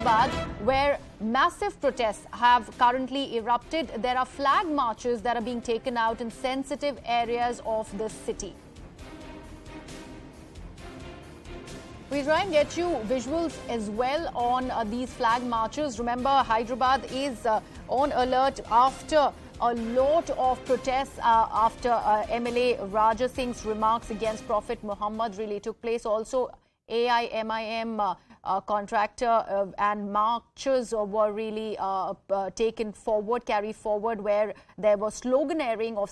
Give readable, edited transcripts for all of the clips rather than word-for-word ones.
Hyderabad, where massive protests have currently erupted. There are flag marches that are being taken out in sensitive areas of the city. We try and get you visuals as well on these flag marches. Remember, Hyderabad is on alert after a lot of protests after MLA Raja Singh's remarks against Prophet Muhammad really took place. Also, AIMIM contractor and marches were really taken forward, carried forward, where there was sloganeering of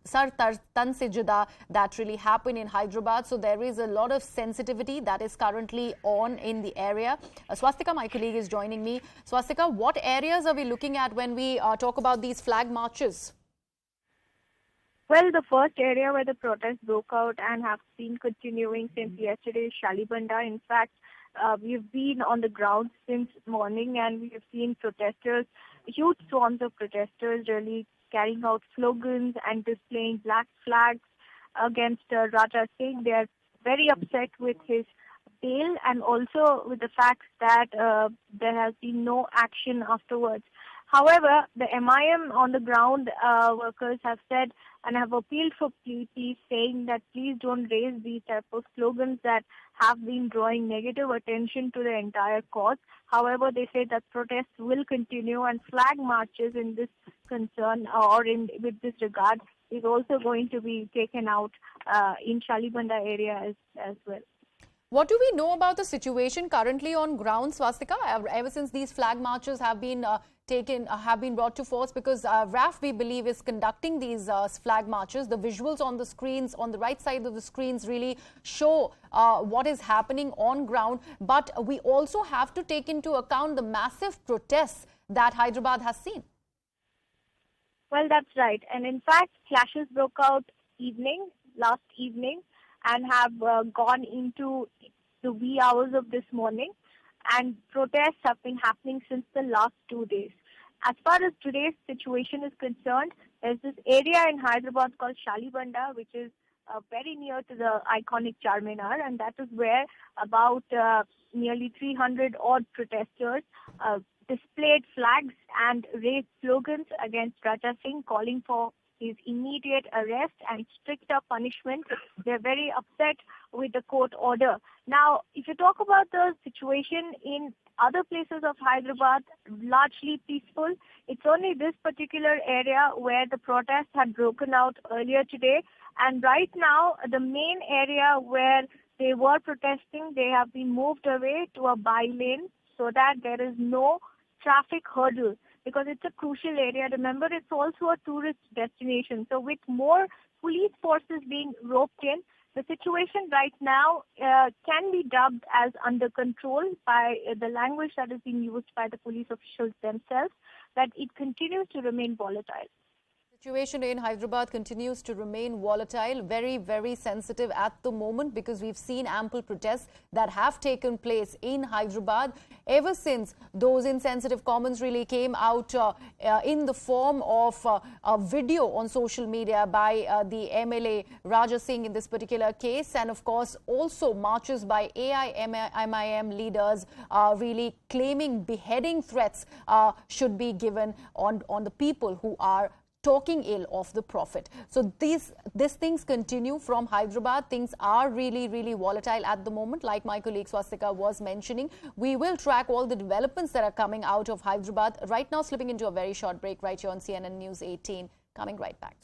Sar Tan Se Juda that really happened in Hyderabad. So there is a lot of sensitivity that is currently on in the area. Swastika, my colleague, is joining me. Swastika, what areas are we looking at when we talk about these flag marches? Well, the first area where the protests broke out and have been continuing since yesterday is Shalibanda. In fact, we've been on the ground since morning and we have seen protesters, huge swarms of protesters really carrying out slogans and displaying black flags against Raja Singh. They are very upset with his bail and also with the fact that there has been no action afterwards. However, the MIM on the ground workers have said and have appealed for peace, saying that please don't raise these type of slogans that have been drawing negative attention to the entire cause. However, they say that protests will continue and flag marches in this concern or with this regard is also going to be taken out in Shalibanda area as well. What do we know about the situation currently on ground, Swastika, ever since these flag marches have been have been brought to force? Because RAF, we believe, is conducting these flag marches. The visuals on the screens, on the right side of the screens, really show what is happening on ground. But we also have to take into account the massive protests that Hyderabad has seen. Well, that's right. And in fact, clashes broke out last evening, and have gone into the wee hours of this morning. And protests have been happening since the last 2 days. As far as today's situation is concerned, there's this area in Hyderabad called Shalibanda, which is very near to the iconic Charminar, and that is where about nearly 300 odd protesters displayed flags and raised slogans against Raja Singh, calling for his immediate arrest and stricter punishment. They're very upset with the court order. Now, if you talk about the situation in other places of Hyderabad, largely peaceful, it's only this particular area where the protests had broken out earlier today. And right now, the main area where they were protesting, they have been moved away to a by-lane so that there is no traffic hurdle, because it's a crucial area. Remember, it's also a tourist destination. So with more police forces being roped in, the situation right now can be dubbed as under control by the language that is being used by the police officials themselves, that it continues to remain volatile. The situation in Hyderabad continues to remain volatile, very, very sensitive at the moment, because we've seen ample protests that have taken place in Hyderabad ever since those insensitive comments really came out in the form of a video on social media by the MLA Raja Singh in this particular case, and of course also marches by AIMIM leaders really claiming beheading threats should be given on the people who are talking ill of the Prophet. So these things continue from Hyderabad. Things are really, really volatile at the moment, like my colleague Swastika was mentioning. We will track all the developments that are coming out of Hyderabad. Right now, slipping into a very short break right here on CNN News 18. Coming right back.